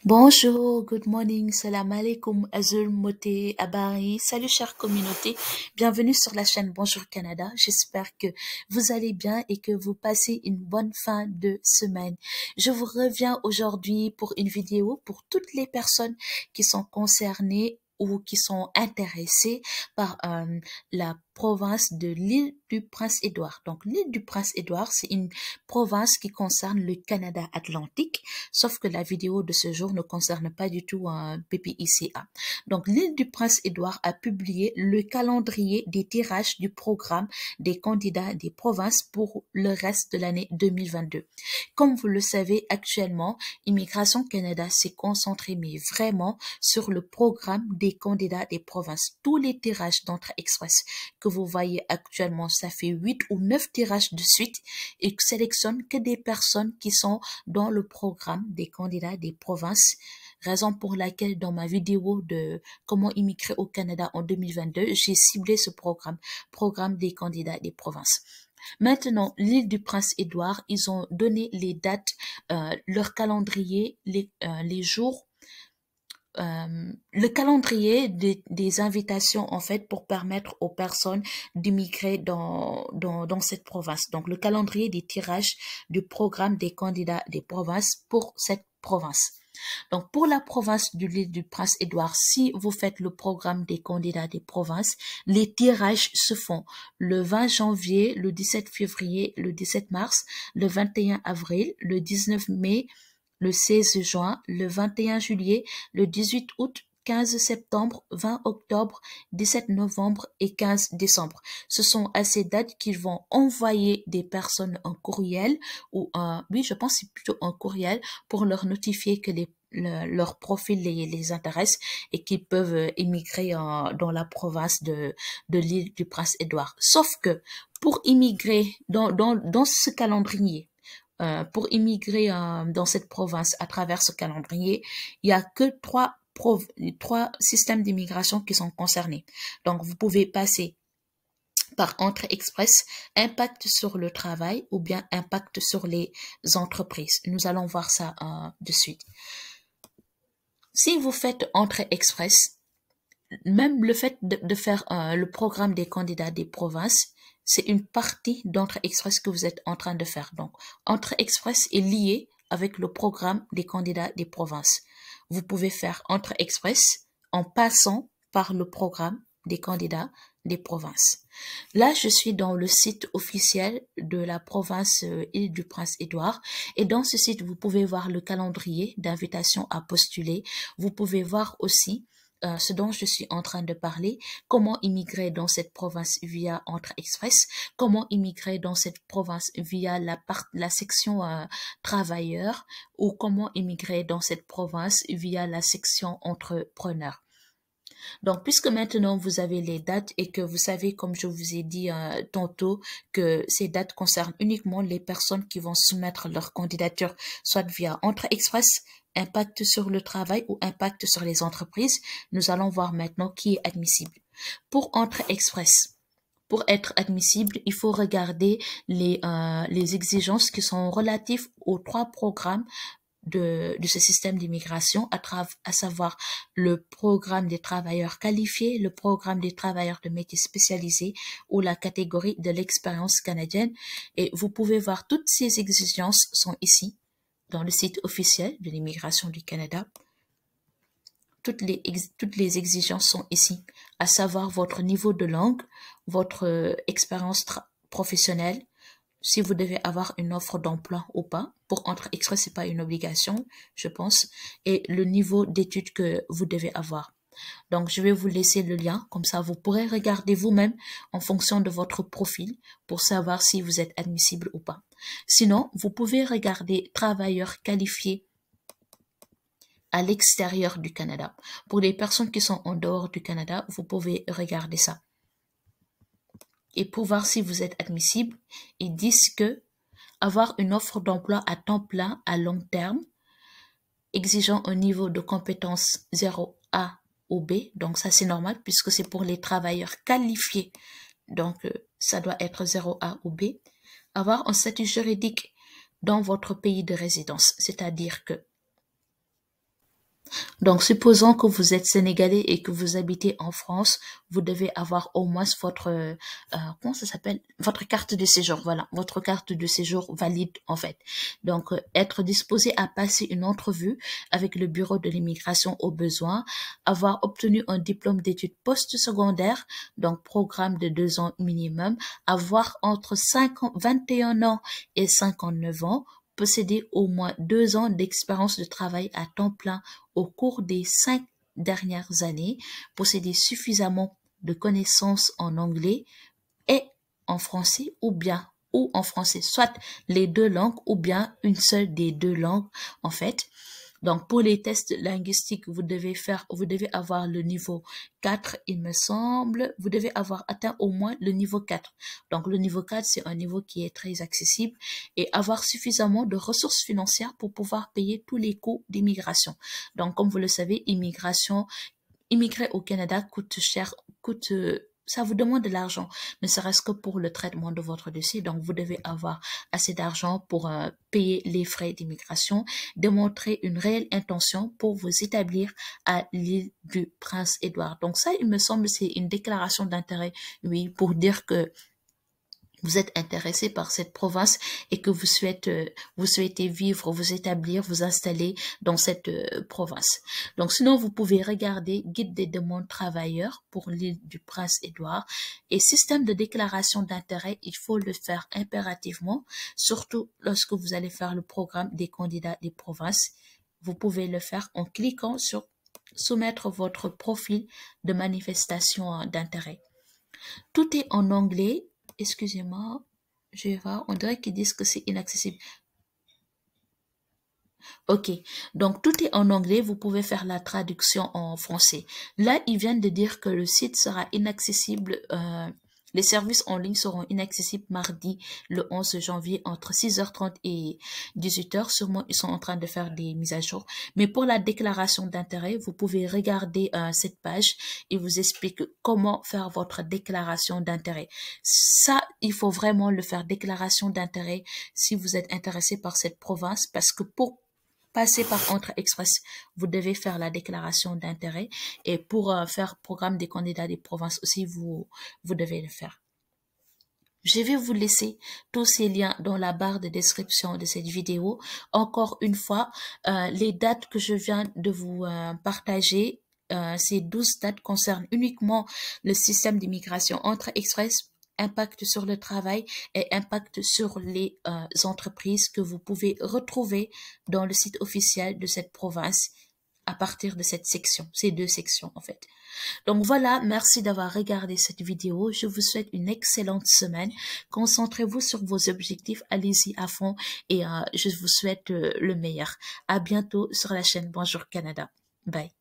Bonjour, good morning, salam alaikum, azul, moté, abari, salut chère communauté, bienvenue sur la chaîne Bonjour Canada, j'espère que vous allez bien et que vous passez une bonne fin de semaine. Je vous reviens aujourd'hui pour une vidéo pour toutes les personnes qui sont concernées ou qui sont intéressées par la province de l'île du Prince-Édouard. Donc l'île du Prince-Édouard, c'est une province qui concerne le Canada atlantique. Sauf que la vidéo de ce jour ne concerne pas du tout un PPICA. Donc, l'île du Prince-Édouard a publié le calendrier des tirages du programme des candidats des provinces pour le reste de l'année 2022. Comme vous le savez, actuellement, Immigration Canada s'est concentré, mais vraiment, sur le programme des candidats des provinces. Tous les tirages d'entrée express que vous voyez actuellement, ça fait 8 ou 9 tirages de suite et sélectionne que des personnes qui sont dans le programme des candidats des provinces, raison pour laquelle dans ma vidéo de comment immigrer au Canada en 2022, j'ai ciblé ce programme des candidats des provinces. Maintenant, l'île du Prince-Édouard, ils ont donné les dates, leur calendrier, les jours, le calendrier des invitations en fait pour permettre aux personnes d'immigrer dans cette province. Donc le calendrier des tirages du programme des candidats des provinces pour cette province. Donc pour la province de l'île du Prince-Édouard, si vous faites le programme des candidats des provinces, les tirages se font le 20 janvier, le 17 février, le 17 mars, le 21 avril, le 19 mai, le 16 juin, le 21 juillet, le 18 août, 15 septembre, 20 octobre, 17 novembre et 15 décembre. Ce sont à ces dates qu'ils vont envoyer des personnes en courriel ou oui, je pense que c'est plutôt un courriel pour leur notifier que leur profil les intéresse et qu'ils peuvent immigrer dans la province de l'île du Prince-Édouard. Sauf que pour immigrer dans ce calendrier, pour immigrer dans cette province à travers ce calendrier, il y a que trois systèmes d'immigration qui sont concernés. Donc, vous pouvez passer par entrée express, impact sur le travail ou bien impact sur les entreprises. Nous allons voir ça de suite. Si vous faites entrée express, même le fait de faire le programme des candidats des provinces, c'est une partie d'entrée express que vous êtes en train de faire. Donc, entrée express est lié avec le programme des candidats des provinces. Vous pouvez faire entrée express en passant par le programme des candidats des provinces. Là, je suis dans le site officiel de la province Île du Prince-Édouard et dans ce site, vous pouvez voir le calendrier d'invitation à postuler. Vous pouvez voir aussi ce dont je suis en train de parler, comment immigrer dans cette province via Entrée Express, comment immigrer dans cette province via la section travailleurs ou comment immigrer dans cette province via la section entrepreneurs. Donc, puisque maintenant vous avez les dates et que vous savez, comme je vous ai dit tantôt, que ces dates concernent uniquement les personnes qui vont soumettre leur candidature, soit via Entrée Express, impact sur le travail ou impact sur les entreprises, nous allons voir maintenant qui est admissible. Pour Entrée Express, pour être admissible, il faut regarder les exigences qui sont relatives aux trois programmes de ce système d'immigration, à savoir le programme des travailleurs qualifiés, le programme des travailleurs de métiers spécialisés ou la catégorie de l'expérience canadienne. Et vous pouvez voir toutes ces exigences sont ici dans le site officiel de l'immigration du Canada. Toutes les exigences sont ici, à savoir votre niveau de langue, votre expérience professionnelle, si vous devez avoir une offre d'emploi ou pas. Pour Entrée Express, c'est pas une obligation, je pense, et le niveau d'études que vous devez avoir. Donc, je vais vous laisser le lien, comme ça vous pourrez regarder vous-même en fonction de votre profil pour savoir si vous êtes admissible ou pas. Sinon, vous pouvez regarder travailleurs qualifiés à l'extérieur du Canada. Pour les personnes qui sont en dehors du Canada, vous pouvez regarder ça. Et pour voir si vous êtes admissible, ils disent que avoir une offre d'emploi à temps plein à long terme, exigeant un niveau de compétence 0A ou B, donc ça c'est normal puisque c'est pour les travailleurs qualifiés, donc ça doit être 0A ou B. Avoir un statut juridique dans votre pays de résidence, c'est-à-dire que Donc, supposons que vous êtes sénégalais et que vous habitez en France, vous devez avoir au moins votre, comment ça s'appelle? Votre carte de séjour, voilà, votre carte de séjour valide, en fait. Donc, être disposé à passer une entrevue avec le bureau de l'immigration au besoin, avoir obtenu un diplôme d'études postsecondaires, donc programme de 2 ans minimum, avoir entre 21 ans et 59 ans, posséder au moins 2 ans d'expérience de travail à temps plein au cours des 5 dernières années, posséder suffisamment de connaissances en anglais et en français ou en français, soit les deux langues ou bien une seule des deux langues en fait. Donc, pour les tests linguistiques, vous devez avoir le niveau 4, il me semble. Vous devez avoir atteint au moins le niveau 4. Donc, le niveau 4, c'est un niveau qui est très accessible et avoir suffisamment de ressources financières pour pouvoir payer tous les coûts d'immigration. Donc, comme vous le savez, immigrer au Canada coûte cher, ça vous demande de l'argent, ne serait-ce que pour le traitement de votre dossier. Donc, vous devez avoir assez d'argent pour payer les frais d'immigration, démontrer une réelle intention pour vous établir à l'île du Prince-Édouard. Donc, ça, il me semble, c'est une déclaration d'intérêt, oui, pour dire que vous êtes intéressé par cette province et que vous souhaitez vivre, vous établir, vous installer dans cette province. Donc, sinon, vous pouvez regarder Guide des demandes travailleurs pour l'île du Prince-Édouard et système de déclaration d'intérêt. Il faut le faire impérativement, surtout lorsque vous allez faire le programme des candidats des provinces. Vous pouvez le faire en cliquant sur soumettre votre profil de manifestation d'intérêt. Tout est en anglais. Excusez-moi, je vais voir. On dirait qu'ils disent que c'est inaccessible. Ok, donc tout est en anglais. Vous pouvez faire la traduction en français. Là, ils viennent de dire que le site sera inaccessible. Les services en ligne seront inaccessibles mardi le 11 janvier entre 6h30 et 18h. Sûrement, ils sont en train de faire des mises à jour. Mais pour la déclaration d'intérêt, vous pouvez regarder cette page et vous explique comment faire votre déclaration d'intérêt. Ça, il faut vraiment le faire, déclaration d'intérêt, si vous êtes intéressé par cette province, parce que pour passer par Entre Express, vous devez faire la déclaration d'intérêt et pour faire programme des candidats des provinces aussi, vous devez le faire. Je vais vous laisser tous ces liens dans la barre de description de cette vidéo. Encore une fois, les dates que je viens de vous partager, ces 12 dates concernent uniquement le système d'immigration Entre Express, impact sur le travail et impact sur les entreprises que vous pouvez retrouver dans le site officiel de cette province à partir de cette section, ces deux sections en fait. Donc voilà, merci d'avoir regardé cette vidéo. Je vous souhaite une excellente semaine. Concentrez-vous sur vos objectifs, allez-y à fond et je vous souhaite le meilleur. À bientôt sur la chaîne Bonjour Canada. Bye.